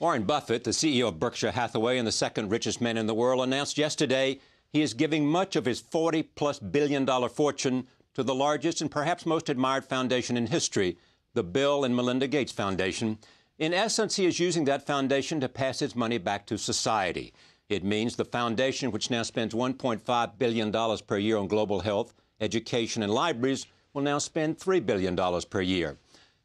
Warren Buffett, the CEO of Berkshire Hathaway and the second richest man in the world, announced yesterday he is giving much of his $40+ billion fortune to the largest and perhaps most admired foundation in history, the Bill and Melinda Gates Foundation. In essence, he is using that foundation to pass his money back to society. It means the foundation, which now spends $1.5 billion per year on global health, education, and libraries, will now spend $3 billion per year.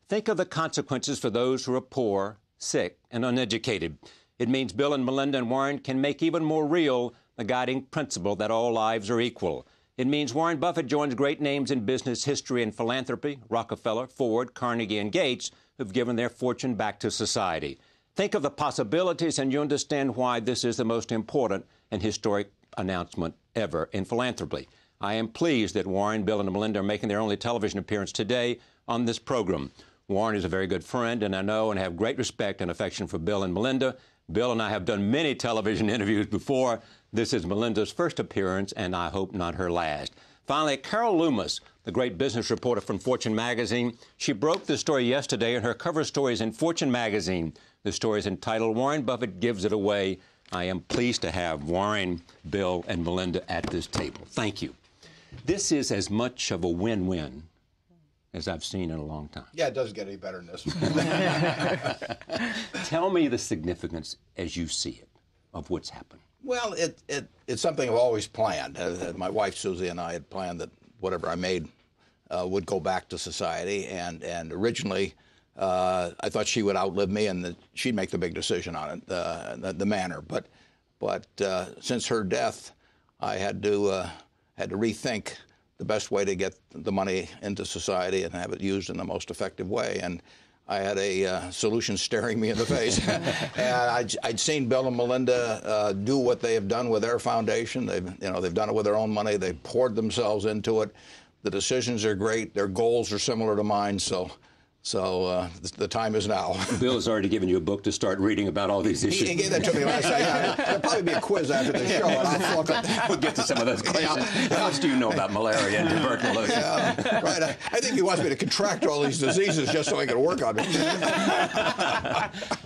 Think of the consequences for those who are poor, sick, and uneducated. It means Bill and Melinda and Warren can make even more real the guiding principle that all lives are equal. It means Warren Buffett joins great names in business history and philanthropy, Rockefeller, Ford, Carnegie, and Gates, who've given their fortune back to society. Think of the possibilities, and you understand why this is the most important and historic announcement ever in philanthropy. I am pleased that Warren, Bill, and Melinda are making their only television appearance today on this program. Warren is a very good friend, and I know and have great respect and affection for Bill and Melinda. Bill and I have done many television interviews before. This is Melinda's first appearance, and I hope not her last. Finally, Carol Loomis, the great business reporter from Fortune magazine, she broke the story yesterday, and her cover story is in Fortune magazine. The story is entitled, Warren Buffett Gives It Away. I am pleased to have Warren, Bill, and Melinda at this table. Thank you. This is as much of a win-win as I've seen in a long time. Yeah, it doesn't get any better than this. Tell me the significance, as you see it, of what's happened. Well, it's something I've always planned. My wife, Susie, and I had planned that whatever I made would go back to society. And originally, I thought she would outlive me and that she'd make the big decision on it, the manner. But since her death, I had to rethink the best way to get the money into society and have it used in the most effective way. And I had a solution staring me in the face. And I'd seen Bill and Melinda do what they have done with their foundation. They've done it with their own money. They've poured themselves into it. The decisions are great. Their goals are similar to mine. So the time is now. Bill has already given you a book to start reading about all these issues. He gave that to me last night. Yeah, there'll probably be a quiz after the show. We'll get to some of those questions. How much do you know about malaria and tuberculosis? Yeah, right. I think he wants me to contract all these diseases just so I can work on it.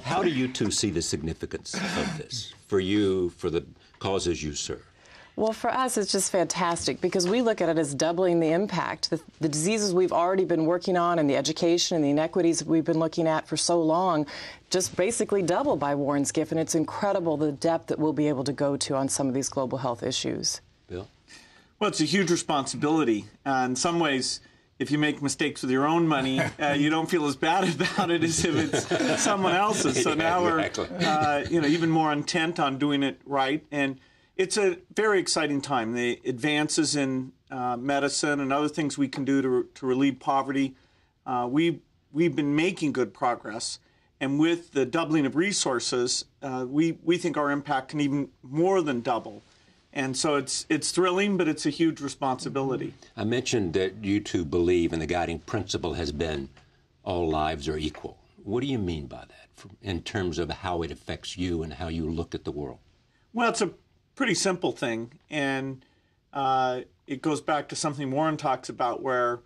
How do you two see the significance of this for you, for the causes you serve? Well, for us, it's just fantastic because we look at it as doubling the impact. The diseases we've already been working on and the education and the inequities we've been looking at for so long just basically double by Warren's gift, and it's incredible the depth that we'll be able to go to on some of these global health issues. Bill? Well, it's a huge responsibility. In some ways, if you make mistakes with your own money, you don't feel as bad about it as if it's someone else's. So now we're even more intent on doing it right. And it's a very exciting time. The advances in medicine and other things we can do to relieve poverty, we've been making good progress. And with the doubling of resources, we think our impact can even more than double. And so it's thrilling, but it's a huge responsibility. I mentioned that you two believe, and the guiding principle has been all lives are equal. What do you mean by that in terms of how it affects you and how you look at the world? Well, it's a pretty simple thing, and it goes back to something Warren talks about, where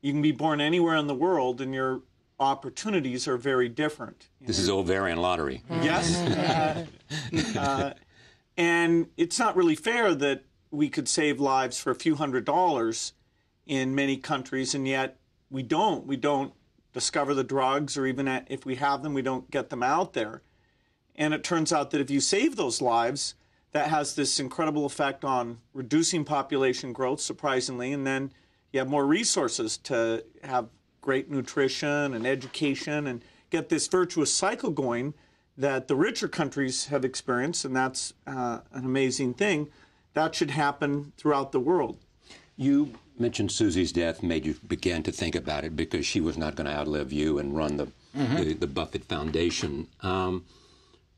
you can be born anywhere in the world and your opportunities are very different. This is ovarian lottery. Yes. And it's not really fair that we could save lives for a few $100s in many countries, and yet we don't. We don't discover the drugs, or even if we have them, we don't get them out there. And it turns out that if you save those lives, that has this incredible effect on reducing population growth, surprisingly, and then you have more resources to have great nutrition and education and get this virtuous cycle going that the richer countries have experienced, and that's an amazing thing. That should happen throughout the world. You mentioned Susie's death made you begin to think about it because she was not going to outlive you and run the Buffett Foundation.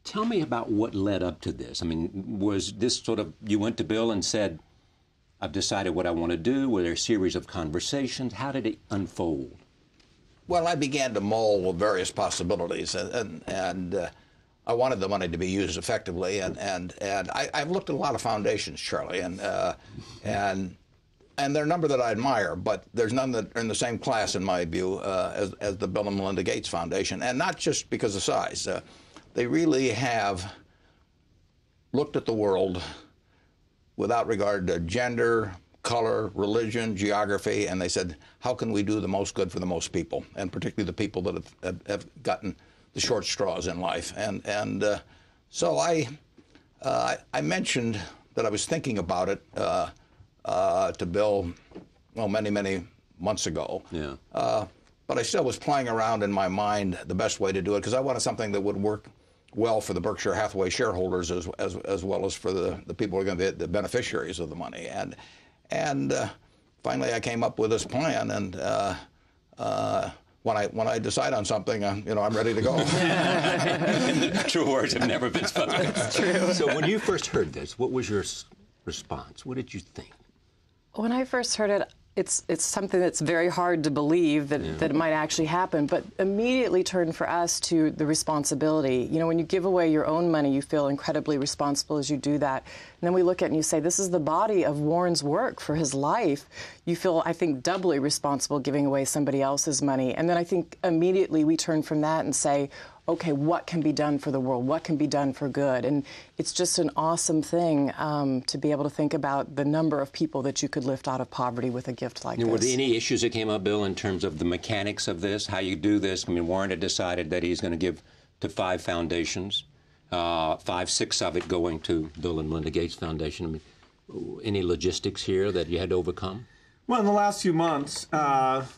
Tell me about what led up to this. I mean, was this sort of, you went to Bill and said, I've decided what I want to do? Were there a series of conversations? How did it unfold? Well, I began to mull various possibilities, and I wanted the money to be used effectively. And I've looked at a lot of foundations, Charlie, and there are a number that I admire, but there's none that are in the same class, in my view, as the Bill and Melinda Gates Foundation, and not just because of size. they really have looked at the world without regard to gender, color, religion, geography, and they said, how can we do the most good for the most people, and particularly the people that have gotten the short straws in life. So I mentioned that I was thinking about it to Bill, well, many months ago. Yeah. But I still was playing around in my mind the best way to do it, because I wanted something that would work well for the Berkshire Hathaway shareholders as well as for the people who are going to be the beneficiaries of the money. And finally, I came up with this plan, and when I decide on something, I'm ready to go. True words have never been spoken. That's true. So when you first heard this, what was your response? What did you think? When I first heard it, it's something that's very hard to believe that it might actually happen, but immediately turned for us to the responsibility. You know, when you give away your own money, you feel incredibly responsible as you do that. And then we look at it and you say, this is the body of Warren's work for his life. You feel, I think, doubly responsible giving away somebody else's money. And then I think immediately we turn from that and say, okay, what can be done for the world? What can be done for good? And it's just an awesome thing to be able to think about the number of people that you could lift out of poverty with a gift like this. Were there any issues that came up, Bill, in terms of the mechanics of this, how you do this? I mean, Warren had decided that he's going to give to 5 foundations, 6 of it going to Bill and Melinda Gates Foundation. I mean, any logistics here that you had to overcome? Well, in the last few months,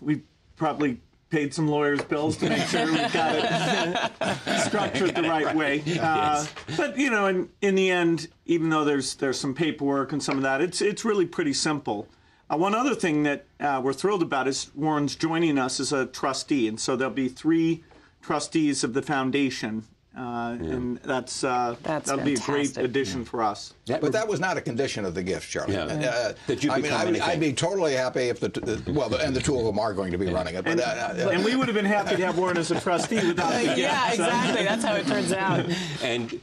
we probably paid some lawyers' bills to make sure we got it structured the right way. Yes. But you know, in the end, even though there's some paperwork and some of that, it's really pretty simple. One other thing that we're thrilled about is Warren's joining us as a trustee, and so there'll be 3 trustees of the foundation. And that'll be a great addition for us. But that was not a condition of the gift, Charlie. Yeah. That you I'd be totally happy if and the 2 of them are going to be running it. But, and we would have been happy to have Warren as a trustee without the gift. Yeah, exactly. That's how it turns out. And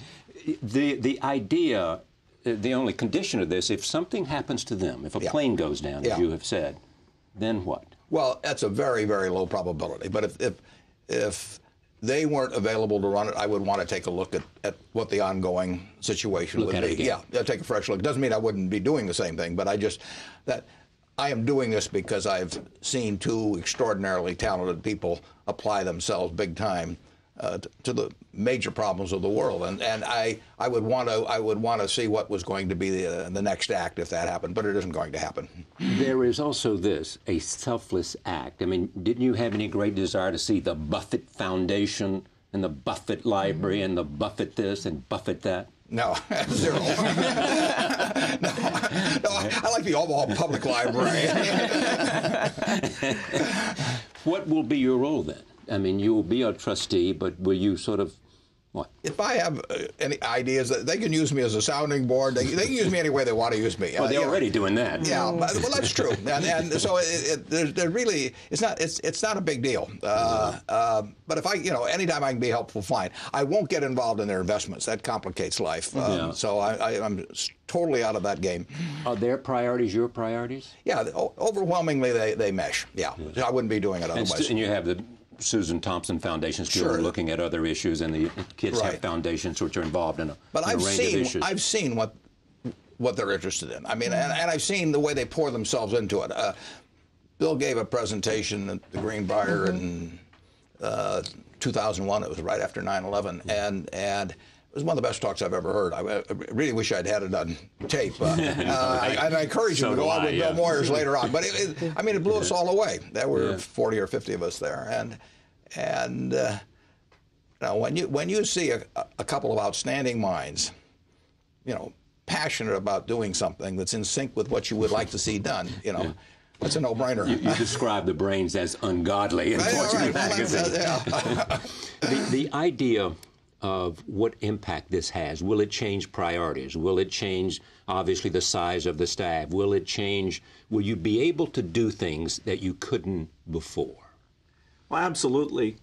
the idea, the only condition of this, if something happens to them, if a plane goes down, as you have said, then what? Well, that's a very, very low probability. But if they weren't available to run it, I would want to take a look at what the ongoing situation would be. Yeah, take a fresh look. Doesn't mean I wouldn't be doing the same thing, but I am doing this because I've seen 2 extraordinarily talented people apply themselves big time to the major problems of the world, and I would want to see what was going to be the next act if that happened, but it isn't going to happen. There is also a selfless act. I mean, didn't you have any great desire to see the Buffett Foundation and the Buffett Library and the Buffett this and Buffett that? No, 0. No, I like the Omaha Public Library. What will be your role then? I mean, you will be a trustee, but will you sort of, what? If I have any ideas, they can use me as a sounding board. They can use me any way they want to use me. Well, they're already doing that. Yeah, well, that's true. And so there really, it's not a big deal. But if anytime I can be helpful, fine. I won't get involved in their investments. That complicates life. So I'm totally out of that game. Are their priorities your priorities? Yeah, overwhelmingly they mesh. Yeah, I wouldn't be doing it otherwise. And you have the Susan Thompson Foundation still looking at other issues, and the kids have foundations which are involved in a range of issues. I've seen what they're interested in. I mean, and I've seen the way they pour themselves into it. Bill gave a presentation at the Greenbrier in 2001. It was right after 9/11, and it was one of the best talks I've ever heard. I really wish I'd had it on tape. I encourage him to go on with Bill Moyers later on. But it blew us all away. There were 40 or 50 of us there, and when you see a couple of outstanding minds, passionate about doing something that's in sync with what you would like to see done, that's a no-brainer. You describe the brains as ungodly in Fortune magazine. The idea of what impact this has. Will it change priorities? Will it change, obviously, the size of the staff? Will you be able to do things that you couldn't before? Well, absolutely.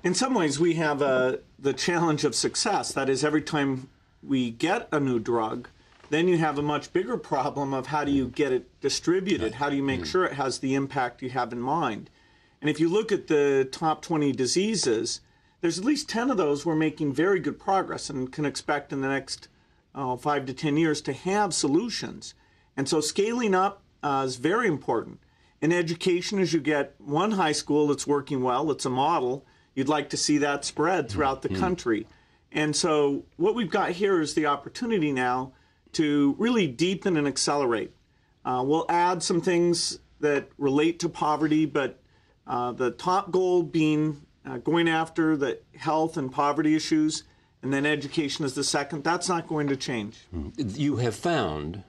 In some ways, we have the challenge of success. That is, every time we get a new drug, then you have a much bigger problem of how do you get it distributed? How do you make sure it has the impact you have in mind? And if you look at the top 20 diseases, there's at least 10 of those we're making very good progress and can expect in the next 5 to 10 years to have solutions. And so scaling up is very important. In education, as you get one high school that's working well, it's a model, you'd like to see that spread throughout the country. And so what we've got here is the opportunity now to really deepen and accelerate. We'll add some things that relate to poverty, but the top goal being going after the health and poverty issues, and then education is the second. That's not going to change. You have found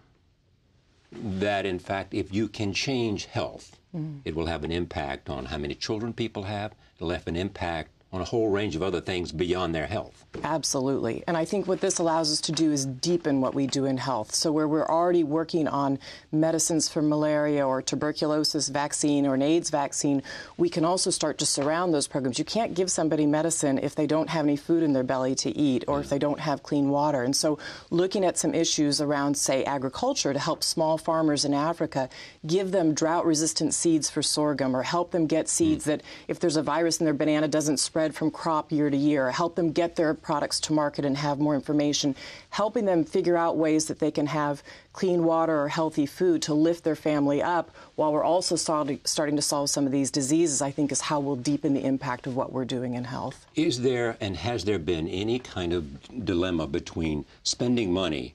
that, in fact, if you can change health, it will have an impact on how many children people have. It'll have an impact on a whole range of other things beyond their health. Absolutely. And I think what this allows us to do is deepen what we do in health. So where we're already working on medicines for malaria or tuberculosis vaccine or an AIDS vaccine, we can also start to surround those programs. You can't give somebody medicine if they don't have any food in their belly to eat or if they don't have clean water. And so looking at some issues around, say, agriculture to help small farmers in Africa, give them drought-resistant seeds for sorghum or help them get seeds that if there's a virus in their banana doesn't spread from crop year to year, help them get their products to market and have more information, helping them figure out ways that they can have clean water or healthy food to lift their family up while we're also starting to solve some of these diseases, I think is how we'll deepen the impact of what we're doing in health. Is there and has there been any kind of dilemma between spending money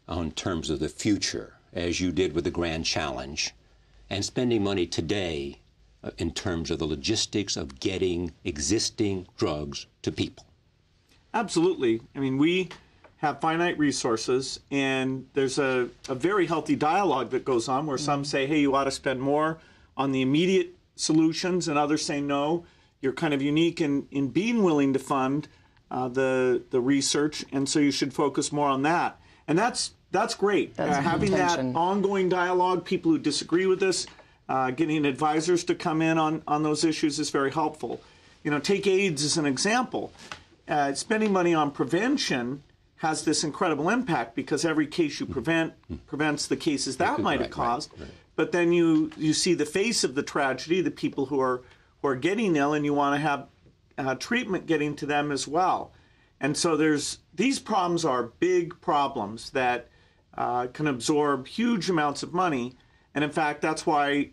on terms of the future, as you did with the Grand Challenge, and spending money today in terms of the logistics of getting existing drugs to people? Absolutely. I mean, we have finite resources, and there's a very healthy dialogue that goes on where some say, hey, you ought to spend more on the immediate solutions, and others say, no, you're kind of unique in being willing to fund the research, and so you should focus more on that. And that's great. Having that ongoing dialogue, people who disagree with this, getting advisors to come in on those issues is very helpful. You know, take AIDS as an example. Spending money on prevention has this incredible impact because every case you prevents the cases that might have caused. Right. But then you see the face of the tragedy, the people who are getting ill, and you want to have treatment getting to them as well. And so these problems are big problems that can absorb huge amounts of money. And in fact, that's why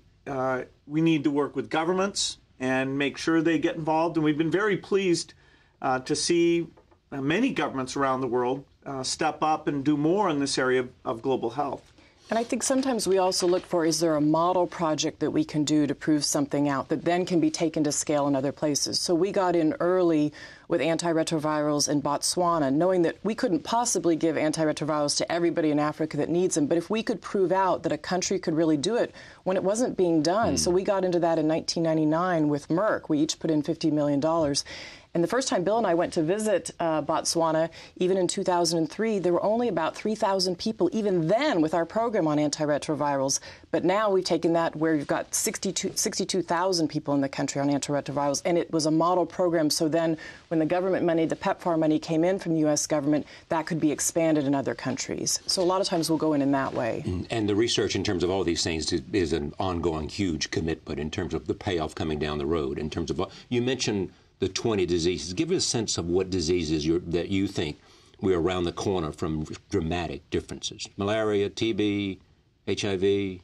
we need to work with governments and make sure they get involved. And we've been very pleased to see many governments around the world step up and do more in this area of global health. And I think sometimes we also look for, is there a model project that we can do to prove something out that then can be taken to scale in other places? So we got in early with antiretrovirals in Botswana, knowing that we couldn't possibly give antiretrovirals to everybody in Africa that needs them. But if we could prove out that a country could really do it when it wasn't being done. So we got into that in 1999 with Merck. We each put in $50 million. And the first time Bill and I went to visit Botswana, even in 2003, there were only about 3,000 people, even then, with our program on antiretrovirals. But now we've taken that where we've got 62,000 people in the country on antiretrovirals, and it was a model program. So then when the government money, the PEPFAR money came in from the U.S. government, that could be expanded in other countries. So a lot of times we'll go in that way. And the research in terms of all these things is an ongoing huge commitment in terms of the payoff coming down the road. In terms of, you mentioned the 20 diseases. Give us a sense of what diseases that you think we're around the corner from dramatic differences. Malaria, TB, HIV.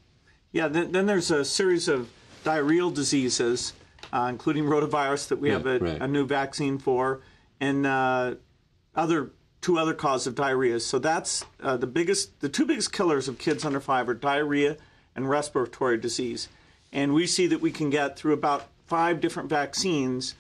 Yeah, then there's a series of diarrheal diseases, including rotavirus that we have a new vaccine for, and two other causes of diarrhea. So that's the two biggest killers of kids under 5 are diarrhea and respiratory disease. And we see that we can get through about 5 different vaccines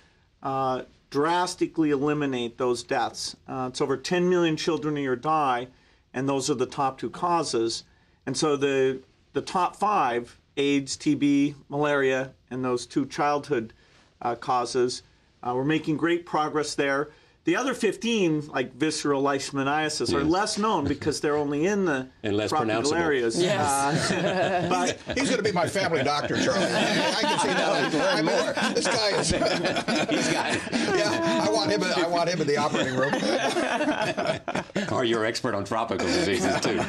drastically eliminate those deaths. It's over 10 million children a year die, and those are the top 2 causes. And so the top 5, AIDS, TB, malaria, and those 2 childhood causes, we're making great progress there. The other 15, like visceral leishmaniasis, are less known because they're only in the tropical areas. Yes. But he's going to be my family doctor, Charlie. I can see that. This guy is. He's got it. Yeah, I want him in the operating room. Or you're expert on tropical diseases too.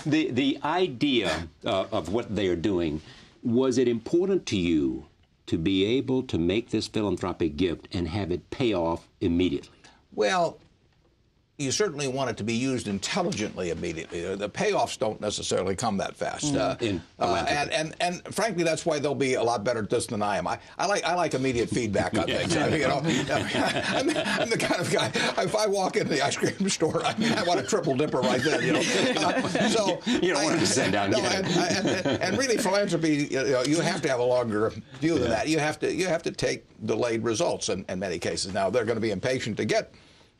The idea of what they are doing, was it important to you to be able to make this philanthropic gift and have it pay off immediately? Well, you certainly want it to be used intelligently immediately. The payoffs don't necessarily come that fast. And frankly, that's why they'll be a lot better at this than I am. I like immediate feedback on things. I mean, you know, I'm the kind of guy. If I walk into the ice cream store, I mean, I want a triple dipper right then. You know, so you don't want to send down. No, and really, philanthropy, you have to have a longer view than that. You have to take delayed results in many cases. Now they're going to be impatient to get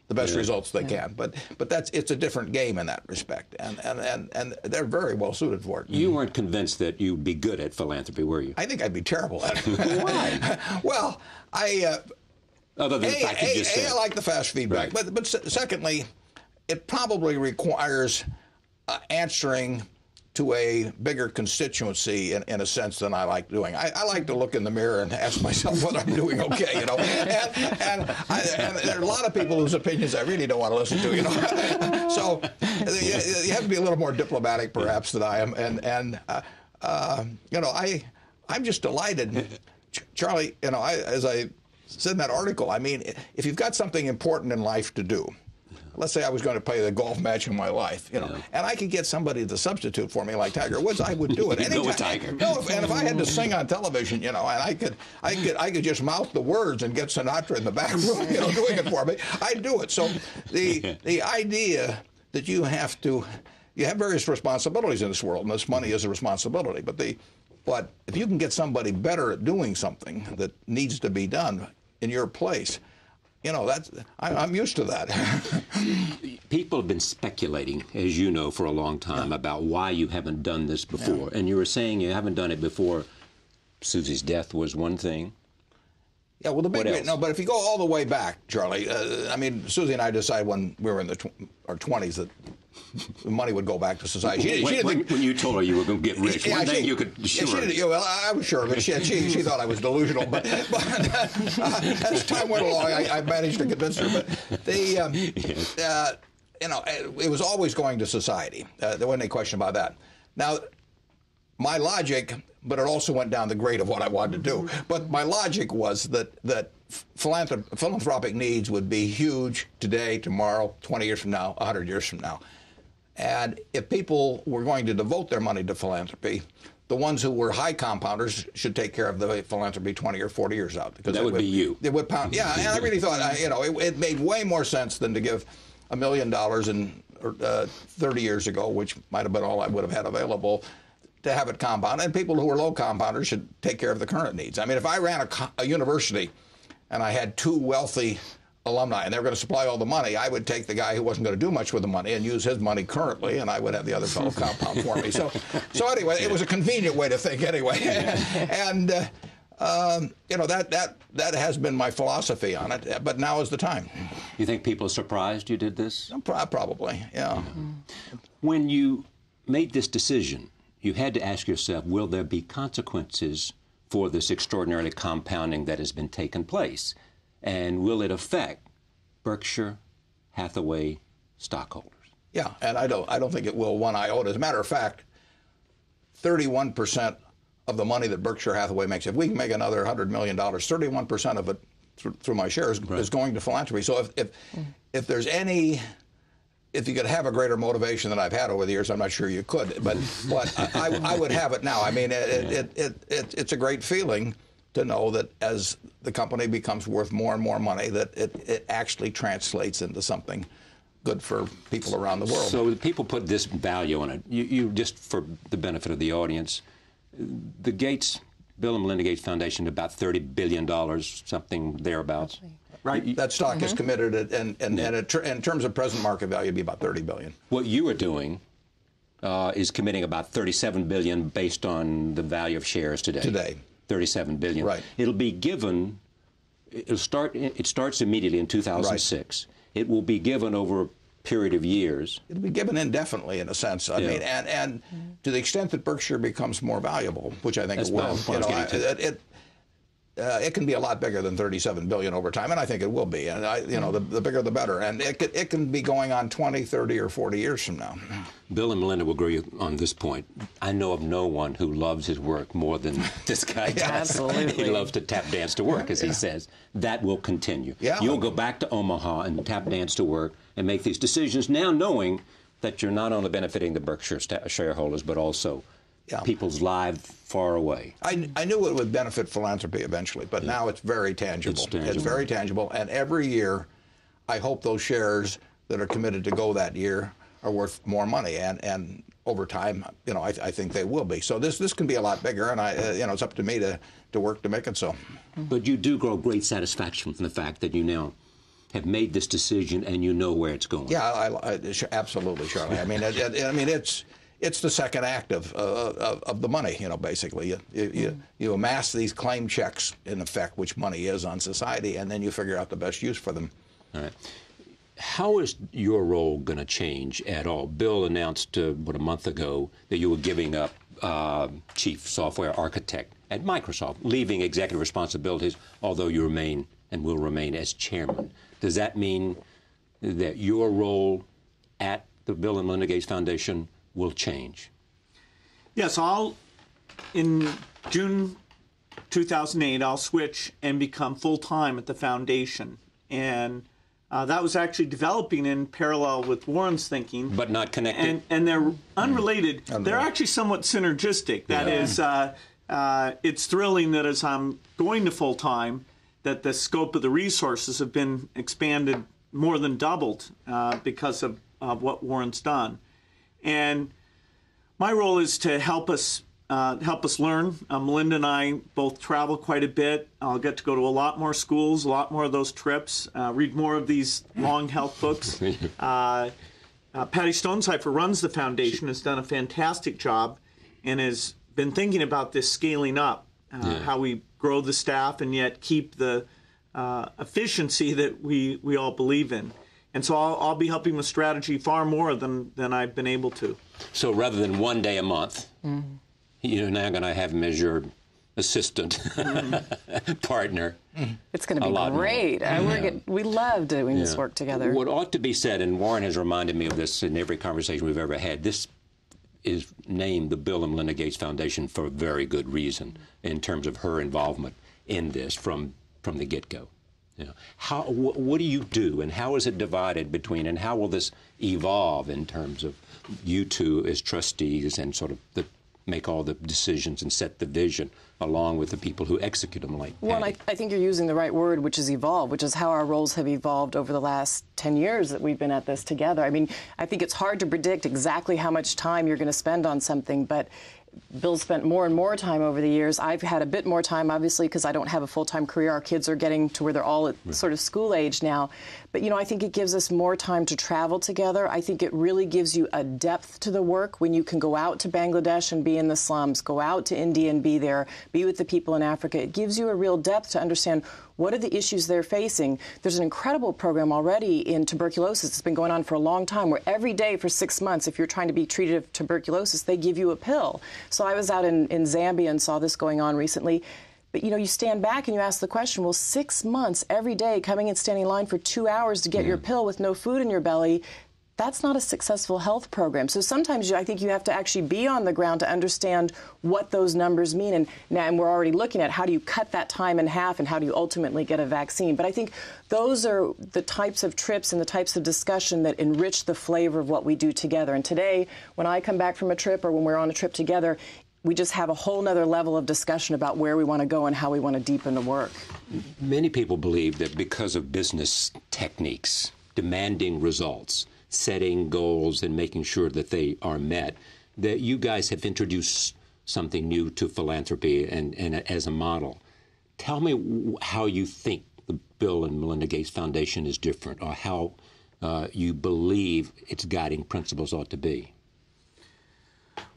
the best results they can, but it's a different game in that respect, and they're very well suited for it. You weren't convinced that you'd be good at philanthropy, were you? I think I'd be terrible at it. Why? Well, other than the fact you just said. I like the fast feedback, right. but secondly, it probably requires answering to a bigger constituency in a sense than I like doing. I like to look in the mirror and ask myself whether I'm doing okay, you know. And there are a lot of people whose opinions I really don't want to listen to, you know. So you have to be a little more diplomatic, perhaps, than I am. And you know, I'm just delighted, Charlie. You know, as I said in that article, I mean, if you've got something important in life to do. Let's say I was going to play the golf match of my life, you know, and I could get somebody to substitute for me like Tiger Woods, I would do it. Go with Tiger. No, and if I had to sing on television, you know, and I could just mouth the words and get Sinatra in the back room, you know, doing it for me, I'd do it. So the idea that you have various responsibilities in this world, and this money is a responsibility, but if you can get somebody better at doing something that needs to be done in your place, you know, I'm used to that. People have been speculating, as you know, for a long time about why you haven't done this before. And you were saying you haven't done it before. Susie's death was one thing. Yeah, well, but if you go all the way back, Charlie, I mean, Susie and I decided when we were in our 20s that the money would go back to society. When you told her you were going to get rich, one thing you could sure. Well, I was sure, but she thought I was delusional. But as time went along, I managed to convince her. But you know, it was always going to society. There wasn't any question about that. Now, my logic, but it also went down the grade of what I wanted to do. But my logic was that philanthropic needs would be huge today, tomorrow, 20 years from now, 100 years from now. And if people were going to devote their money to philanthropy, the ones who were high compounders should take care of the philanthropy 20 or 40 years out. Because that would be you. It would pound. Yeah, and I really thought, you know, it made way more sense than to give $1 million 30 years ago, which might have been all I would have had available, to have it compound. And people who are low compounders should take care of the current needs. I mean, if I ran a university and I had 2 wealthy alumni and they were going to supply all the money, I would take the guy who wasn't going to do much with the money and use his money currently, and I would have the other fellow compound for me. So anyway, it was a convenient way to think anyway. And you know, that has been my philosophy on it, but now is the time. You think people are surprised you did this? Probably, yeah. When you made this decision, you had to ask yourself, will there be consequences for this extraordinary compounding that has been taking place? And will it affect Berkshire Hathaway stockholders? Yeah, and I don't think it will one iota. As a matter of fact, 31% of the money that Berkshire Hathaway makes, if we can make another $100 million, 31% of it through my shares is going to philanthropy. So if there's any, if you could have a greater motivation than I've had over the years, I'm not sure you could, but I would have it now. I mean, it's a great feeling to know that as the company becomes worth more and more money, that it actually translates into something good for people around the world. So people put this value on it. You just for the benefit of the audience, the Bill and Melinda Gates Foundation, about $30 billion, something thereabouts. Right. That stock is committed, and in terms of present market value, it'd be about $30 billion. What you are doing is committing about $37 billion based on the value of shares today. $37 billion. Right. It'll be given. It starts immediately in 2006. Right. It will be given over a period of years. It'll be given indefinitely, in a sense. I mean, and to the extent that Berkshire becomes more valuable, which I think it will. it can be a lot bigger than $37 billion over time, and I think it will be. And the bigger the better. And it can be going on 20, 30, or 40 years from now. Bill and Melinda will agree on this point. I know of no one who loves his work more than this guy does. Absolutely. He loves to tap dance to work, as he says. That will continue. Yeah. You'll go back to Omaha and tap dance to work and make these decisions now knowing that you're not only benefiting the Berkshire shareholders, but also people's lives far away. I knew it would benefit philanthropy eventually, but now it's very tangible. It's very tangible. And every year, I hope those shares that are committed to go that year are worth more money. And over time, I think they will be. So this can be a lot bigger, and it's up to me to work to make it so. But you do grow great satisfaction from the fact that you now have made this decision and you know where it's going. Yeah, absolutely, Charlie. I mean, it's the second act of the money. Basically, you amass these claim checks, in effect, which money is on society, and then you figure out the best use for them. All right. How is your role going to change at all? Bill announced, a month ago, that you were giving up chief software architect at Microsoft, leaving executive responsibilities, although you remain and will remain as chairman. Does that mean that your role at the Bill and Melinda Gates Foundation will change? Yes, in June 2008, I'll switch and become full-time at the foundation. And that was actually developing in parallel with Warren's thinking. But not connected? And they're unrelated. They're actually somewhat synergistic. That is, it's thrilling that as I'm going to full-time, that the scope of the resources have been expanded, more than doubled, because of what Warren's done. And my role is to help us learn. Melinda and I both travel quite a bit. I'll get to go to a lot more schools, a lot more of those trips, read more of these long health books. Patty Stonecipher runs the foundation, has done a fantastic job, and has been thinking about this scaling up, how we grow the staff and yet keep the efficiency that we all believe in. And so I'll be helping with strategy far more than I've been able to. So rather than one day a month, you're now going to have him as your assistant partner. It's going to be great. We love doing this work together. What ought to be said, and Warren has reminded me of this in every conversation we've ever had, this is named the Bill and Melinda Gates Foundation for a very good reason in terms of her involvement in this from the get-go. What do you do, and how is it divided between, and how will this evolve in terms of you two as trustees and sort of make all the decisions and set the vision along with the people who execute them like Patty? Well, I think you're using the right word, which is evolve, which is how our roles have evolved over the last 10 years that we've been at this together. I mean, I think it's hard to predict exactly how much time you're going to spend on something, but Bill spent more and more time over the years. I've had a bit more time, obviously, because I don't have a full-time career. Our kids are getting to where they're all at sort of school age now. But, I think it gives us more time to travel together. I think it really gives you a depth to the work when you can go out to Bangladesh and be in the slums, go out to India and be there, be with the people in Africa. It gives you a real depth to understand what are the issues they're facing. There's an incredible program already in tuberculosis. It's been going on for a long time, where every day for 6 months, if you're trying to be treated of tuberculosis, they give you a pill. So I was out in Zambia and saw this going on recently. But, you stand back and you ask the question, well, 6 months every day coming and standing in line for 2 hours to get your pill with no food in your belly, that's not a successful health program. So sometimes I think you have to actually be on the ground to understand what those numbers mean. And we're already looking at how do you cut that time in half and how do you ultimately get a vaccine. But I think those are the types of trips and the types of discussion that enrich the flavor of what we do together. And today, when I come back from a trip or when we're on a trip together, we just have a whole nother level of discussion about where we want to go and how we want to deepen the work. Many people believe that because of business techniques, demanding results, setting goals and making sure that they are met, that you guys have introduced something new to philanthropy and as a model. Tell me how you think the Bill and Melinda Gates Foundation is different, or how you believe its guiding principles ought to be.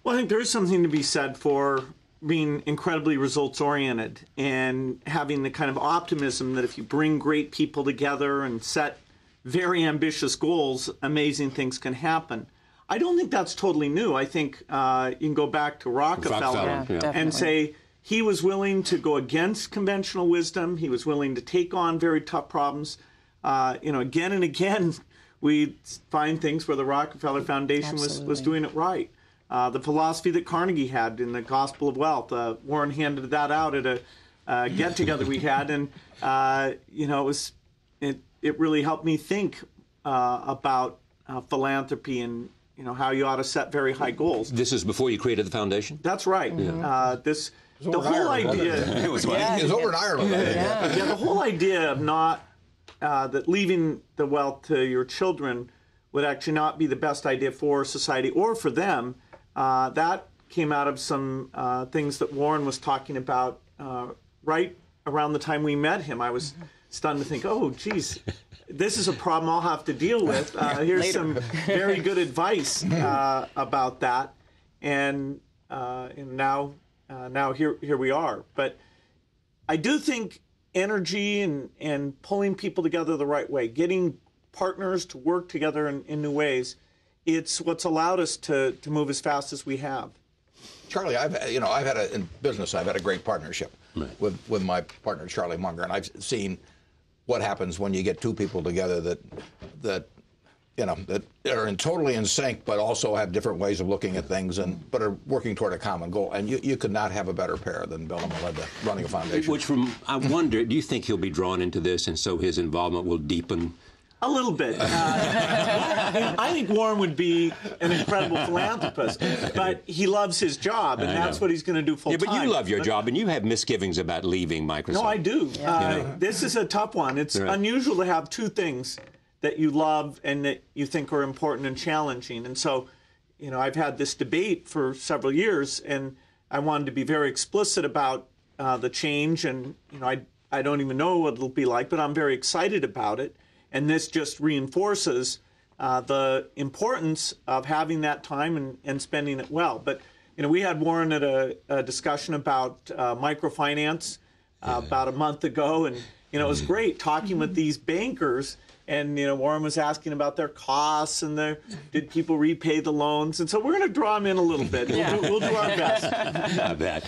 Well, I think there is something to be said for being incredibly results-oriented and having the kind of optimism that if you bring great people together and set very ambitious goals, amazing things can happen. I don't think that's totally new. I think you can go back to Rockefeller and say he was willing to go against conventional wisdom. He was willing to take on very tough problems. Again and again, we find things where the Rockefeller Foundation was doing it right. The philosophy that Carnegie had in the Gospel of Wealth, Warren handed that out at a get-together we had, and it really helped me think about philanthropy and how you ought to set very high goals. This is before you created the foundation? That's right. Mm-hmm. The whole idea. It was over in Ireland. The whole idea of not that leaving the wealth to your children would actually not be the best idea for society or for them. That came out of some things that Warren was talking about right around the time we met him. I was stunned to think, oh, geez, this is a problem I'll have to deal with. Here's some very good advice about that, and now here we are. But I do think energy and pulling people together the right way, getting partners to work together in new ways, it's what's allowed us to move as fast as we have. Charlie, in business, I've had a great partnership with my partner Charlie Munger, and I've seen what happens when you get two people together that are totally in sync, but also have different ways of looking at things, but are working toward a common goal. And you could not have a better pair than Bill and Melinda running a foundation. I wonder, do you think he'll be drawn into this, and so his involvement will deepen? A little bit. I think Warren would be an incredible philanthropist, but he loves his job, and that's what he's going to do full time. Yeah, but you love your job, and you have misgivings about leaving Microsoft. No, I do. This is a tough one. It's unusual to have two things that you love and that you think are important and challenging. And so, I've had this debate for several years, and I wanted to be very explicit about the change, and I don't even know what it'll be like, but I'm very excited about it. And this just reinforces the importance of having that time and spending it well. But, we had Warren at a discussion about microfinance about a month ago, and, it was great talking with these bankers. And, Warren was asking about their costs and did people repay the loans? And so we're going to draw them in a little bit. We'll do our best. I bet.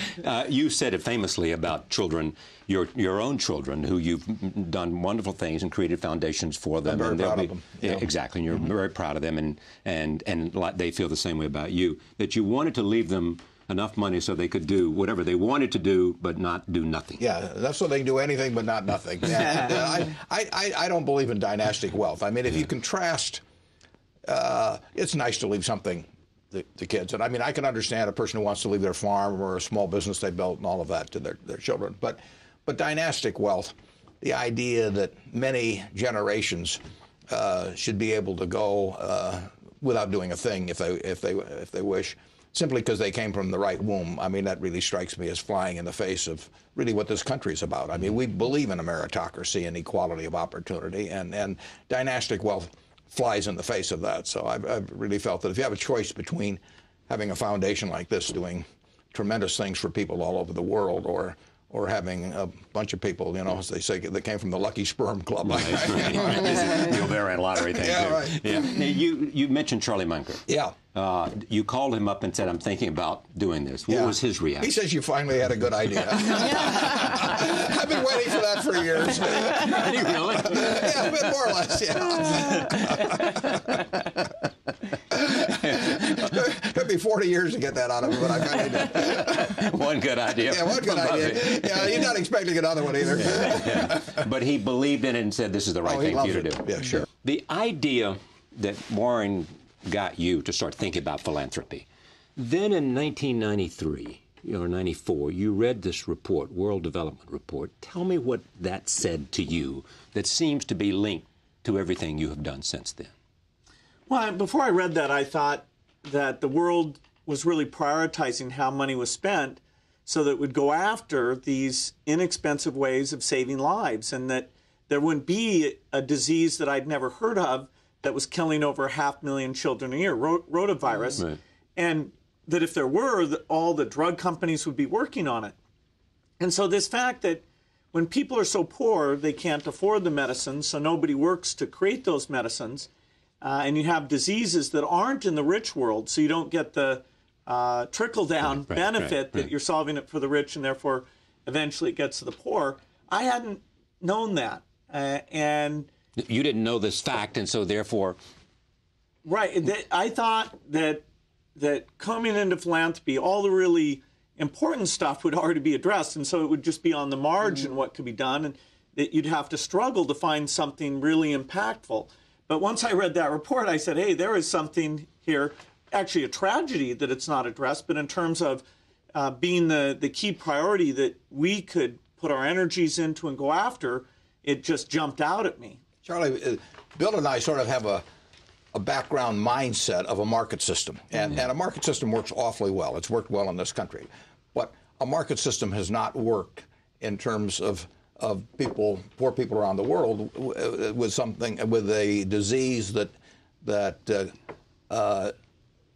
You said it famously about children, your own children, who you've done wonderful things and created foundations for them. I'm very proud of them. Yeah, exactly. And you're very proud of them, and they feel the same way about you, that you wanted to leave them enough money so they could do whatever they wanted to do, but not do nothing. Yeah, that's so they can do anything but not nothing. And, I don't believe in dynastic wealth. I mean, if you contrast, it's nice to leave something to kids. And I mean, I can understand a person who wants to leave their farm or a small business they built and all of that to their children. But dynastic wealth, the idea that many generations should be able to go without doing a thing if they wish, simply because they came from the right womb. I mean, that really strikes me as flying in the face of really what this country is about. I mean, we believe in a meritocracy and equality of opportunity, and dynastic wealth flies in the face of that. So I've really felt that if you have a choice between having a foundation like this doing tremendous things for people all over the world, or having a bunch of people, as they say, that came from the Lucky Sperm Club. Right. The ovarian lottery thing, yeah, too. Right. Yeah. Now, you mentioned Charlie Munger. Yeah. You called him up and said, I'm thinking about doing this. What was his reaction? He says you finally had a good idea. I've been waiting for that for years. Did he really? Yeah, a bit more or less, yeah. Took me 40 years to get that out of him, but I finally did. One good idea. Yeah, one good idea. Yeah, you're not expecting another one either. Yeah. But he believed in it and said this is the right thing for you to do. Yeah, sure. The idea that Warren got you to start thinking about philanthropy. Then in 1993 or 94, you read this report, World Development Report. Tell me what that said to you that seems to be linked to everything you have done since then. Well, before I read that, I thought that the world was really prioritizing how money was spent so that it would go after these inexpensive ways of saving lives, and that there wouldn't be a disease that I'd never heard of that was killing over 500,000 children a year, rotavirus, right. And that if there were, all the drug companies would be working on it. And so this fact that when people are so poor, they can't afford the medicines, so nobody works to create those medicines, and you have diseases that aren't in the rich world, so you don't get the trickle-down benefit that you're solving it for the rich and therefore eventually it gets to the poor. I hadn't known that. And you didn't know this fact, and so therefore... Right. I thought that coming into philanthropy, all the really important stuff would already be addressed, and so it would just be on the margin what could be done, and that you'd have to struggle to find something really impactful. But once I read that report, I said, hey, there is something here, actually a tragedy that it's not addressed, but in terms of being the key priority that we could put our energies into and go after, it just jumped out at me. Charlie, Bill and I sort of have a background mindset of a market system. And a market system works awfully well. It's worked well in this country. But a market system has not worked in terms of poor people around the world with a disease that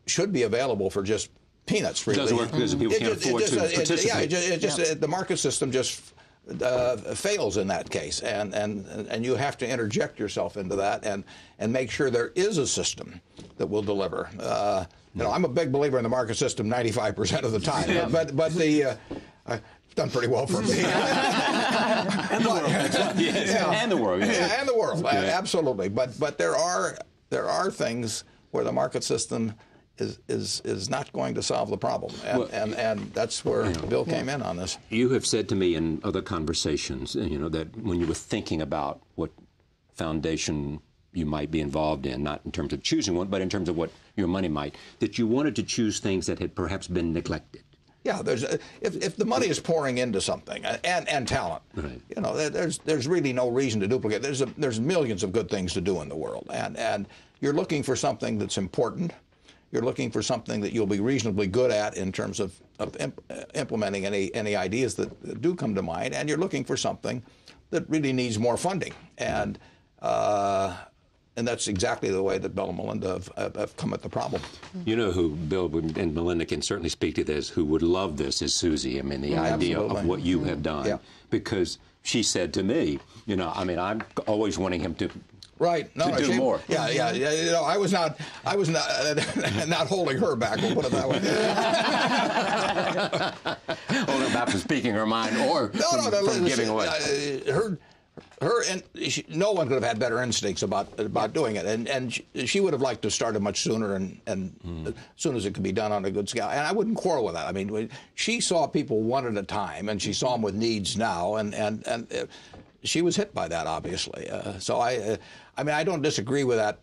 should be available for just peanuts, really. It doesn't work because people can't afford to participate. The market system just fails in that case, and you have to interject yourself into that and make sure there is a system that will deliver. I'm a big believer in the market system 95% of the time, but the it's done pretty well for me. And the world. And the world. Yeah, and the world. Absolutely. But there are things where the market system is not going to solve the problem, and that's where Bill came in on this. You have said to me in other conversations, that when you were thinking about what foundation you might be involved in, not in terms of choosing one, but in terms of what your money might, that you wanted to choose things that had perhaps been neglected. Yeah, if the money is pouring into something and talent, right. There's really no reason to duplicate. There's millions of good things to do in the world, and you're looking for something that's important. You're looking for something that you'll be reasonably good at in terms of implementing any ideas that do come to mind, and you're looking for something that really needs more funding. And that's exactly the way that Bill and Melinda have come at the problem. You know who Bill and Melinda can certainly speak to this, who would love this, is Susie. I mean, the idea of what you have done. Because she said to me, I'm always wanting him to... Right. No, to do more. Yeah. I was not not holding her back. We'll put it that way. Holding her back from speaking her mind or from giving away. No one could have had better instincts about doing it, and she would have liked to start it much sooner and as soon as it could be done on a good scale. And I wouldn't quarrel with that. I mean, she saw people one at a time, and she saw them with needs now, and she was hit by that, obviously. So I don't disagree with that.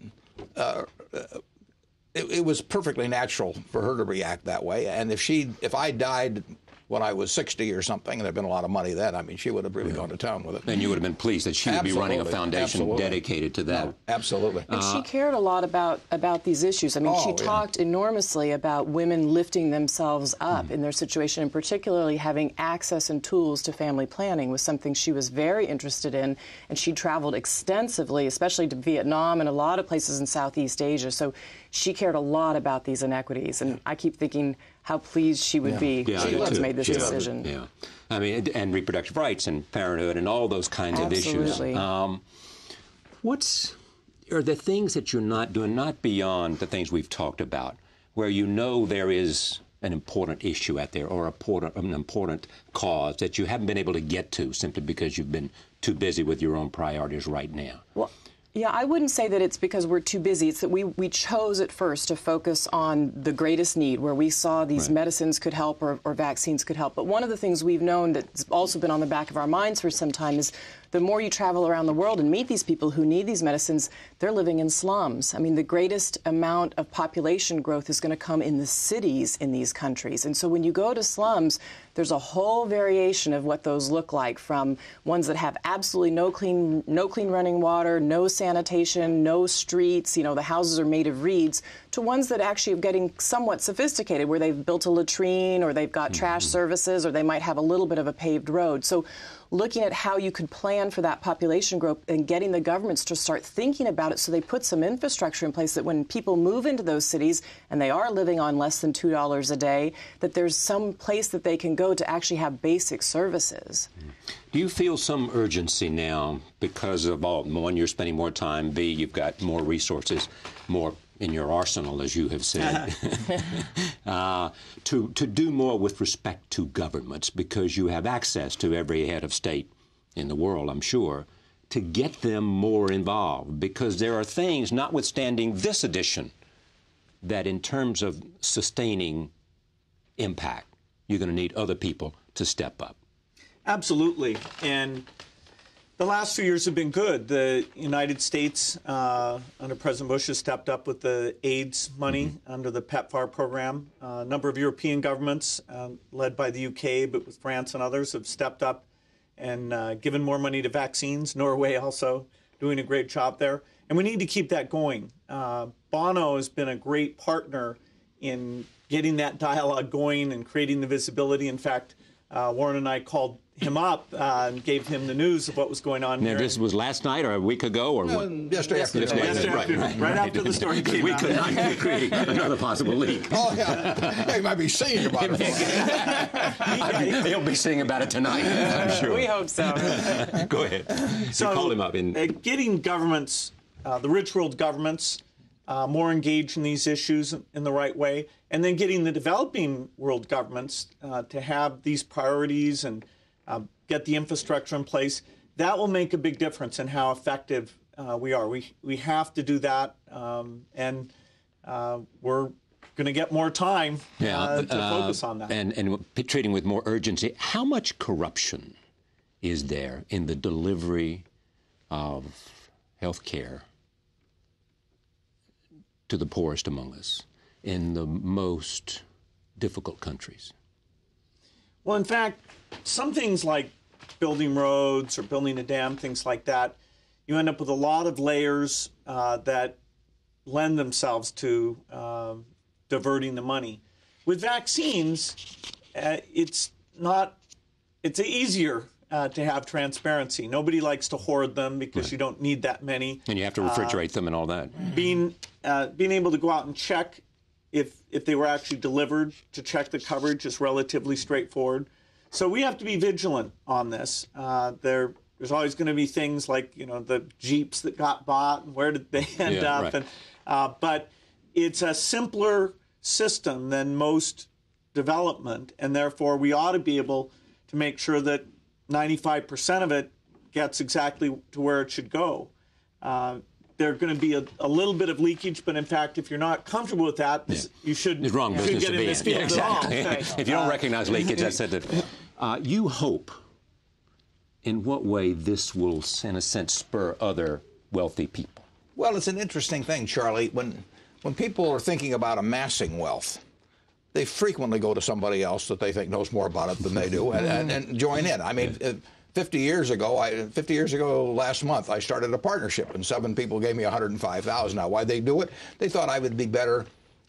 It was perfectly natural for her to react that way. And if I died when I was 60 or something, and there'd been a lot of money then, she would have really gone to town with it. And you would have been pleased that she would be running a foundation dedicated to that. No, absolutely. And she cared a lot about these issues. I mean, she talked enormously about women lifting themselves up in their situation, and particularly having access and tools to family planning was something she was very interested in. And she traveled extensively, especially to Vietnam and a lot of places in Southeast Asia. So she cared a lot about these inequities. And I keep thinking how pleased she would be she has made this decision. Yeah. I mean, and reproductive rights and parenthood and all those kinds of issues. What are the things that you're not doing, not beyond the things we've talked about, where there is an important issue out there or an important cause that you haven't been able to get to simply because you've been too busy with your own priorities right now? Well, yeah, I wouldn't say that it's because we're too busy. It's that we chose at first to focus on the greatest need, where we saw these medicines could help or vaccines could help. But one of the things we've known that's also been on the back of our minds for some time is the more you travel around the world and meet these people who need these medicines, they're living in slums. I mean, the greatest amount of population growth is going to come in the cities in these countries. And so when you go to slums, there's a whole variation of what those look like, from ones that have absolutely no clean running water, no sanitation, no streets, the houses are made of reeds, to ones that actually are getting somewhat sophisticated, where they've built a latrine or they've got trash services or they might have a little bit of a paved road. So looking at how you could plan for that population growth and getting the governments to start thinking about it, so they put some infrastructure in place that when people move into those cities and they are living on less than $2 a day, that there's some place that they can go to actually have basic services. Do you feel some urgency now because of one, you're spending more time, B, you've got more resources, more in your arsenal, as you have said, to do more with respect to governments, because you have access to every head of state in the world, I'm sure, to get them more involved, because there are things, notwithstanding this edition, that in terms of sustaining impact, you're going to need other people to step up. Absolutely. And the last few years have been good. The United States, under President Bush, has stepped up with the AIDS money under the PEPFAR program. A number of European governments, led by the UK, but with France and others, have stepped up and given more money to vaccines. Norway also doing a great job there. And we need to keep that going. Bono has been a great partner in getting that dialogue going and creating the visibility. In fact, Warren and I called him up and gave him the news of what was going on here. Now, this was last night or a week ago or what? Yesterday afternoon. Right after the story came out. We could not be creating another possible leak. Oh, yeah. He might be singing about it. He'll be singing about it tonight, I'm sure. We hope so. Go ahead. So, you called him up. Getting governments, the rich world governments, more engaged in these issues in the right way, and then getting the developing world governments to have these priorities and get the infrastructure in place, that will make a big difference in how effective we are. We have to do that, and we're going to get more time to focus on that. And treating with more urgency. How much corruption is there in the delivery of health care to the poorest among us in the most difficult countries? Well, in fact, some things like building roads or building a dam, things like that, you end up with a lot of layers that lend themselves to diverting the money. With vaccines, it's easier to have transparency. Nobody likes to hoard them because you don't need that many. And you have to refrigerate them and all that. Being able to go out and check if they were actually delivered, to check the coverage, is relatively straightforward. So we have to be vigilant on this. There's always going to be things like, the Jeeps that got bought and where did they end up. Right. But it's a simpler system than most development, and therefore we ought to be able to make sure that 95% of it gets exactly to where it should go. There's going to be a little bit of leakage, but in fact, if you're not comfortable with that, you shouldn't get in this field at all. If you don't recognize leakage, that's it. You hope, in what way this will, in a sense, spur other wealthy people? Well, it's an interesting thing, Charlie. When people are thinking about amassing wealth, they frequently go to somebody else that they think knows more about it than they do and join in. I mean, 50 years ago last month, I started a partnership, and 7 people gave me $105,000. Now, why'd they do it? They thought I would be better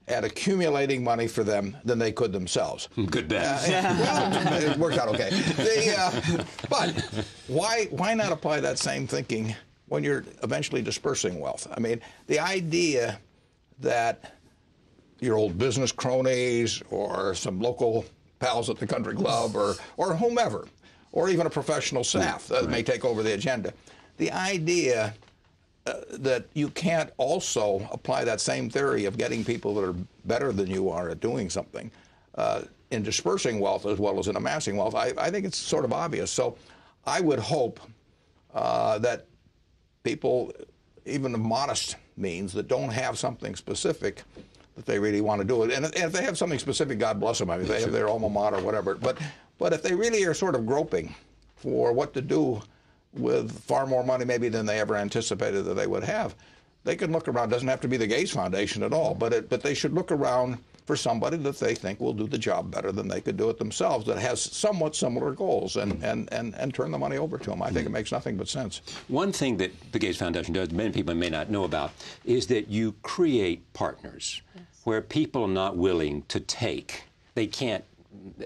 at accumulating money for them than they could themselves. Good bet. Well, it worked out okay. But why not apply that same thinking when you're eventually dispersing wealth? I mean, the idea that your old business cronies or some local pals at the country club or whomever, or even a professional staff that may take over the agenda. The idea that you can't also apply that same theory of getting people that are better than you are at doing something in dispersing wealth as well as in amassing wealth, I think it's sort of obvious. So I would hope that people, even of modest means, that don't have something specific that they really want to do it. And if they have something specific, God bless them. I mean, if they have their alma mater or whatever. But if they really are sort of groping for what to do with far more money maybe than they ever anticipated that they would have, they can look around. It doesn't have to be the Gates Foundation at all, but they should look around for somebody that they think will do the job better than they could do it themselves, that has somewhat similar goals, and turn the money over to them. I think it makes nothing but sense. One thing that the Gates Foundation does, many people may not know about, is that you create partners where people are not willing to take. They can't,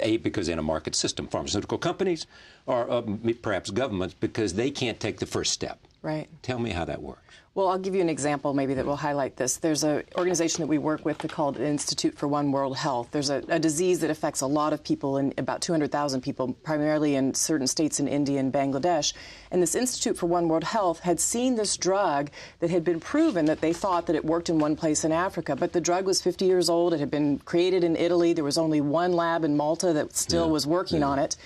because in a market system, pharmaceutical companies or perhaps governments, because they can't take the first step. Right. Tell me how that works. Well, I'll give you an example maybe that will highlight this. There's an organization that we work with called Institute for One World Health. There's a disease that affects a lot of people, about 200,000 people, primarily in certain states in India and Bangladesh. And this Institute for One World Health had seen this drug that had been proven that they thought that it worked in one place in Africa. But the drug was 50 years old. It had been created in Italy. There was only one lab in Malta that still was working on it.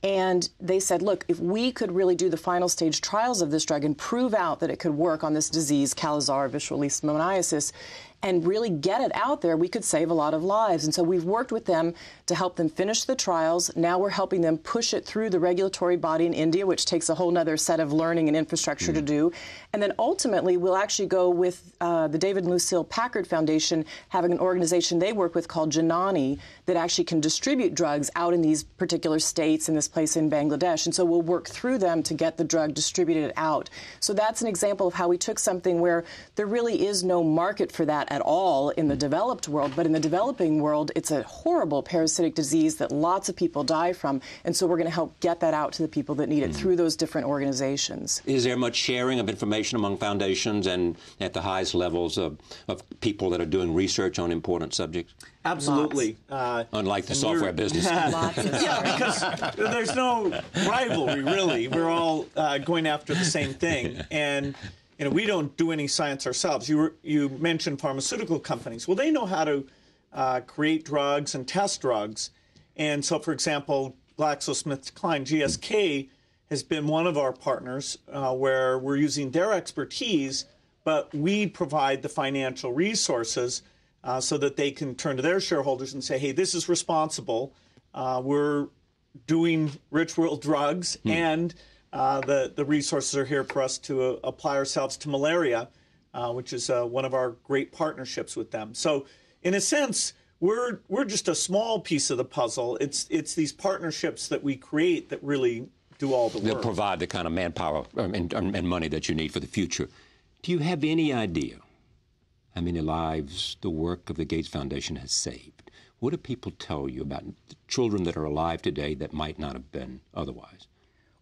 And they said, look, if we could really do the final stage trials of this drug and prove out that it could work on this disease, Kala-Azar visceral leishmaniasis, and really get it out there, we could save a lot of lives. And so we've worked with them to help them finish the trials. Now we're helping them push it through the regulatory body in India, which takes a whole other set of learning and infrastructure to do. And then ultimately, we'll actually go with the David and Lucille Packard Foundation, having an organization they work with called Janani that actually can distribute drugs out in these particular states, in this place in Bangladesh. And so we'll work through them to get the drug distributed out. So that's an example of how we took something where there really is no market for that at all in the developed world, but in the developing world, it's a horrible parasitic disease that lots of people die from, and so we're going to help get that out to the people that need it through those different organizations. Is there much sharing of information among foundations and at the highest levels of people that are doing research on important subjects? Absolutely. Unlike the software business. Yeah, because there's no rivalry, really. We're all going after the same thing. And we don't do any science ourselves. You mentioned pharmaceutical companies. Well, they know how to create drugs and test drugs. And so, for example, GlaxoSmithKline, GSK, has been one of our partners where we're using their expertise, but we provide the financial resources so that they can turn to their shareholders and say, hey, this is responsible. We're doing rich world drugs, and the resources are here for us to apply ourselves to malaria, which is one of our great partnerships with them. So in a sense, we're just a small piece of the puzzle. It's these partnerships that we create that really do all the work. They'll provide the kind of manpower and money that you need for the future. Do you have any idea how many lives the work of the Gates Foundation has saved? What do people tell you about the children that are alive today that might not have been otherwise?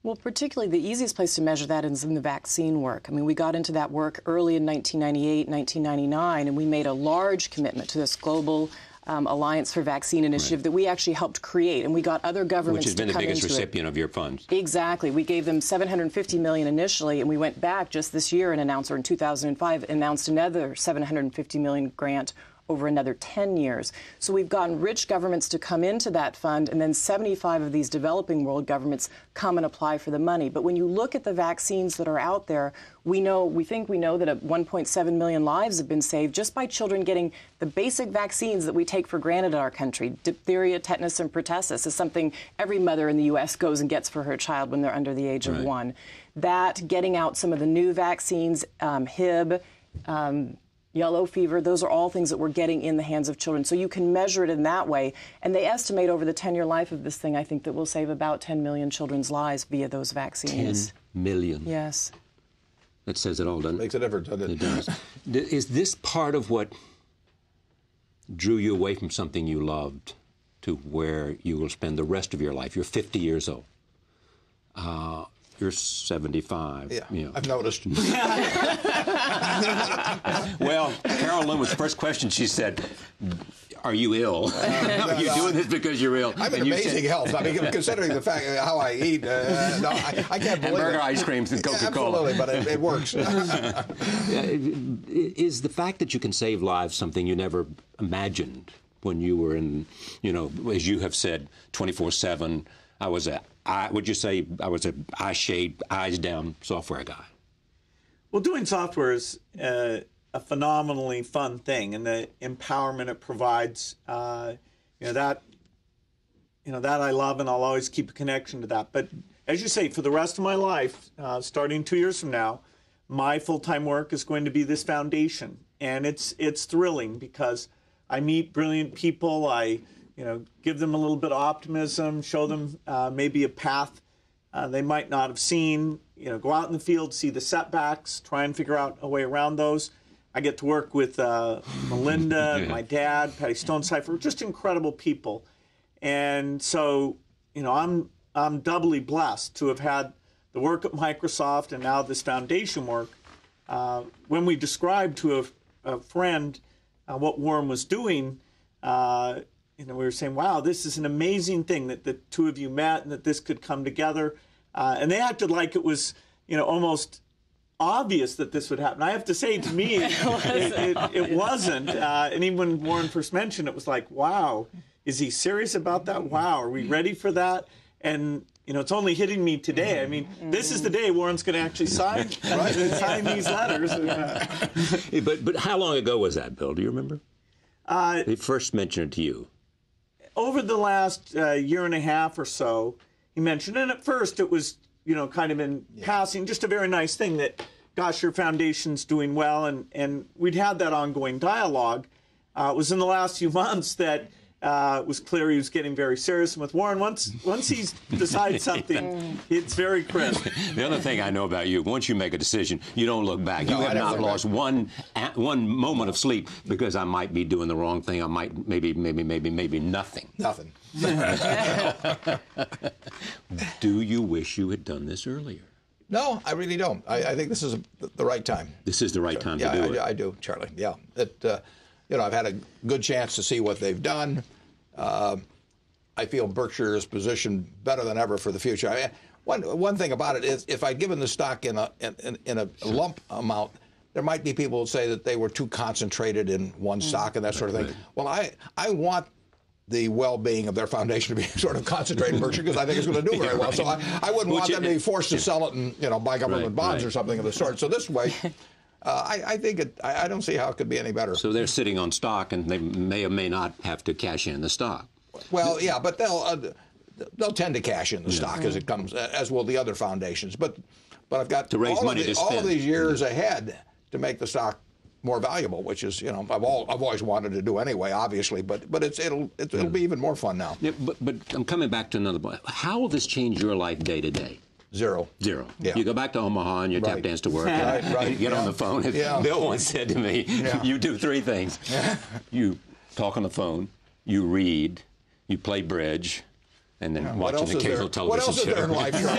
Well, particularly the easiest place to measure that is in the vaccine work. I mean, we got into that work early in 1998, 1999, and we made a large commitment to this global Alliance for Vaccine Initiative that we actually helped create, and we got other governments to come into it. Which has been the biggest recipient of your funds. Exactly. We gave them $750 million initially, and we went back just this year and announced, or in 2005, announced another $750 million grant over another 10 years. So we've gotten rich governments to come into that fund, and then 75 of these developing world governments come and apply for the money. But when you look at the vaccines that are out there, we think we know that 1.7 million lives have been saved just by children getting the basic vaccines that we take for granted in our country. Diphtheria, tetanus, and pertussis is something every mother in the U.S. goes and gets for her child when they're under the age of 1. That, getting out some of the new vaccines, Hib, yellow fever, those are all things that we're getting in the hands of children. So you can measure it in that way. And they estimate over the 10-year life of this thing, I think that we'll save about 10 million children's lives via those vaccines. 10 million? Yes. That says it all, doesn't it? Makes it ever, doesn't it? It does. Is this part of what drew you away from something you loved to where you will spend the rest of your life? You're 50 years old. You're 75. Yeah, you know. I've noticed. Well, Carol Lynn, first question, she said, are you ill? Are you doing this because you're ill? I'm in amazing health. I mean, considering the fact how I eat, no, I can't believe it. And burger ice creams and Coca-Cola. Absolutely, but it works. Is the fact that you can save lives something you never imagined when you were in, as you have said, 24/7, would you say I was a eye shade, eyes down software guy? Well, doing software is a phenomenally fun thing, and the empowerment it provides, that I love, and I'll always keep a connection to that. But as you say, for the rest of my life, starting 2 years from now, my full-time work is going to be this foundation, and it's thrilling because I meet brilliant people. I give them a little bit of optimism, show them maybe a path they might not have seen, go out in the field, see the setbacks, try and figure out a way around those. I get to work with Melinda, my dad, Patty Stonecipher, just incredible people. And so, I'm doubly blessed to have had the work at Microsoft and now this foundation work when we described to a friend what Warren was doing, we were saying, wow, this is an amazing thing that the two of you met and that this could come together. And they acted like it was, almost obvious that this would happen. I have to say, to me, it wasn't. And even when Warren first mentioned it, was like, wow, is he serious about that? Wow, are we ready for that? And it's only hitting me today. I mean, this is the day Warren's going to actually sign these letters. But how long ago was that, Bill? Do you remember? He first mentioned it to you. Over the last year and a half or so, he mentioned it. And at first it was, kind of in passing, just a very nice thing that, gosh, your foundation's doing well. And we'd had that ongoing dialogue. It was in the last few months that it was clear he was getting very serious. And with Warren, once he decides something, it's very crisp. The other thing I know about you, once you make a decision, you don't look back. You have not lost one moment of sleep because I might be doing the wrong thing. I might maybe nothing. Nothing. Do you wish you had done this earlier? No, I really don't. I think this is the right time. This is the right time to do it. Yeah, I do, Charlie. Yeah. I've had a good chance to see what they've done. I feel Berkshire is positioned better than ever for the future. I mean, one thing about it is, if I'd given the stock in a lump amount, there might be people who say that they were too concentrated in one stock and that sort of thing. Well, I want the well-being of their foundation to be sort of concentrated in Berkshire because I think it's going to do very well. So I wouldn't want them to be forced to sell it and buy government bonds or something of the sort. So this way, I think I don't see how it could be any better. So they're sitting on stock, and they may or may not have to cash in the stock. Well, yeah, but they'll tend to cash in the stock as it comes, as will the other foundations. But I've got to raise money to spend. All these years ahead to make the stock more valuable, which is I've always wanted to do anyway, obviously. But it'll be even more fun now. Yeah, but I'm coming back to another point. How will this change your life day to day? Zero. Yeah. You go back to Omaha and you tap dance to work. Right. You get on the phone. Bill once said to me, you do three things. You talk on the phone, you read, you play bridge, and then watch an occasional television show. What else is there in life, Charlie?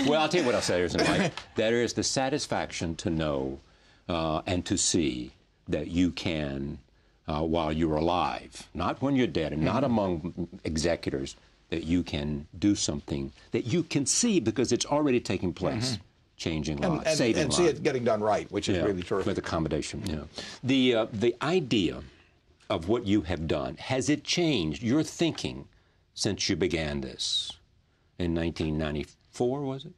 Well, I'll tell you what else there is in life. There is the satisfaction to know and to see that you can, while you're alive, not when you're dead, and not among executors, that you can do something that you can see because it's already taking place, changing lives, saving lives. And see it getting done right, which is really terrific. With accommodation, The idea of what you have done, has it changed your thinking since you began this in 1994, was it?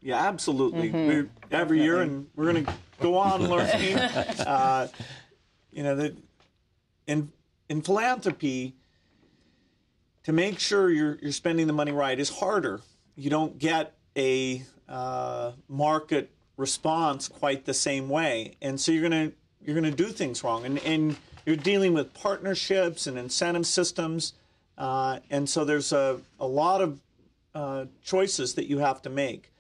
Yeah, absolutely. We're every year, and we're going to go on learning. In philanthropy, to make sure you're spending the money right is harder. You don't get a market response quite the same way, and so you're gonna do things wrong. And you're dealing with partnerships and incentive systems, and so there's a lot of choices that you have to make.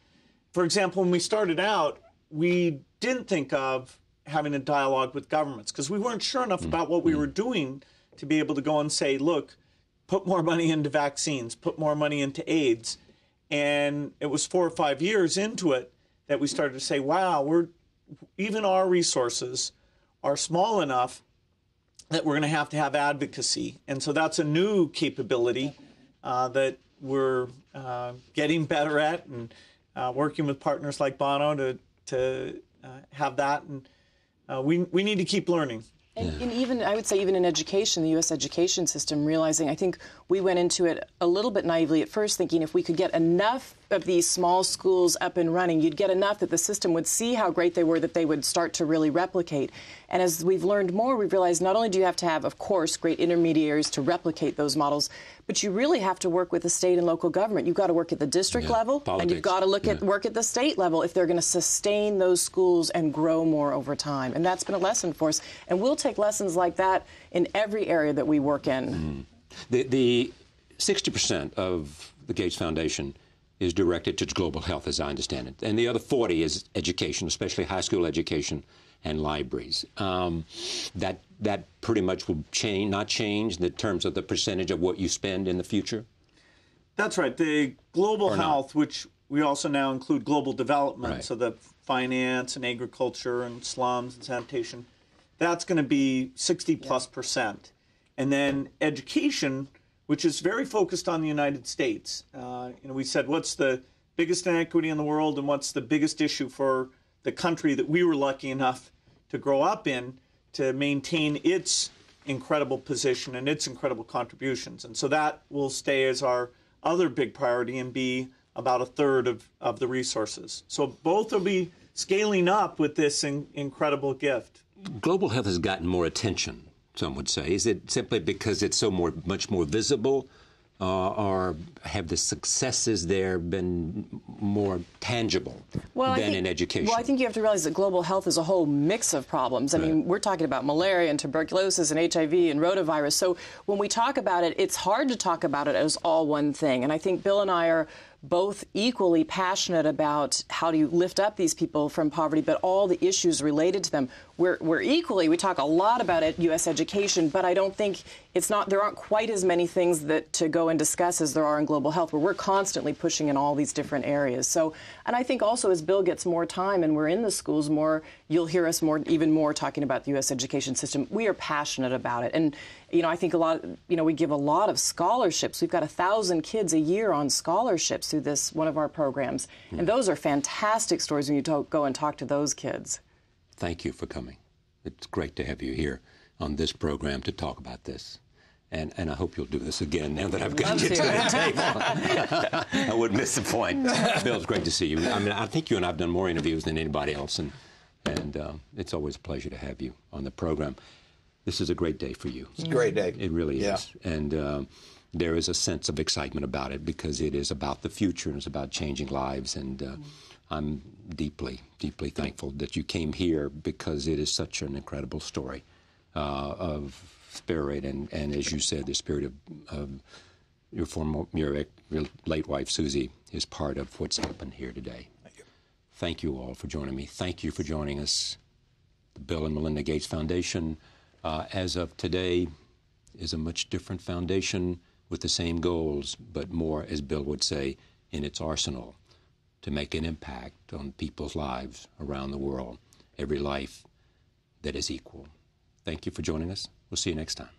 For example, when we started out, we didn't think of having a dialogue with governments because we weren't sure enough about what we were doing to be able to go and say, look, put more money into vaccines, put more money into AIDS. And it was 4 or 5 years into it that we started to say, wow, even our resources are small enough that we're going to have advocacy. And so that's a new capability that we're getting better at, and working with partners like Bono to have that. And we need to keep learning. And even, I would say, even in education, the U.S. education system, realizing, I think we went into it a little bit naively at first, thinking if we could get enough of these small schools up and running, you'd get enough that the system would see how great they were, that they would start to really replicate. And as we've learned more, we've realized not only do you have to have, of course, great intermediaries to replicate those models, but you really have to work with the state and local government. You've got to work at the district level, politics. And you've got to work at the state level if they're going to sustain those schools and grow more over time. And that's been a lesson for us. And we'll take lessons like that in every area that we work in. The 60% of the Gates Foundation is directed to global health, as I understand it. And the other 40 is education, especially high school education and libraries. That pretty much will not change in terms of the percentage of what you spend in the future? That's right. The global health, which we also now include global development, Right. so the finance and agriculture and slums and sanitation. That's going to be 60+%. And then education, which is very focused on the United States. We said, what's the biggest inequity in the world and what's the biggest issue for the country that we were lucky enough to grow up in to maintain its incredible position and its incredible contributions. And so that will stay as our other big priority and be about a third of the resources. So both will be scaling up with this incredible gift. Global health has gotten more attention, some would say. Is it simply because it's much more visible, or have the successes there been more tangible than in education? Well, I think you have to realize that global health is a whole mix of problems. I mean, we're talking about malaria and tuberculosis and HIV and rotavirus. So when we talk about it, it's hard to talk about it as all one thing. And I think Bill and I are both equally passionate about how do you lift up these people from poverty, but all the issues related to them. We talk a lot about U.S. education, but I don't think there aren't quite as many things that to go and discuss as there are in global health, where we're constantly pushing in all these different areas. So, and I think also as Bill gets more time and we're in the schools more, you'll hear us even more talking about the U.S. education system. We are passionate about it. And, I think we give a lot of scholarships. We've got 1,000 kids a year on scholarships through one of our programs. And those are fantastic stories when you go and talk to those kids. Thank you for coming. It's great to have you here on this program to talk about this. And I hope you'll do this again now that I've got you to the table. I wouldn't miss the point. Bill, it's great to see you. I mean, I think you and I have done more interviews than anybody else, and it's always a pleasure to have you on the program. This is a great day for you. It's a great day. It really is. And there is a sense of excitement about it because it is about the future and it's about changing lives. And I'm deeply, deeply thankful that you came here because it is such an incredible story of spirit and as you said, the spirit of your late wife, Susie, is part of what's happened here today. Thank you. Thank you all for joining me. Thank you for joining us. The Bill and Melinda Gates Foundation, as of today, is a much different foundation with the same goals, but more, as Bill would say, in its arsenal to make an impact on people's lives around the world, every life that is equal. Thank you for joining us. We'll see you next time.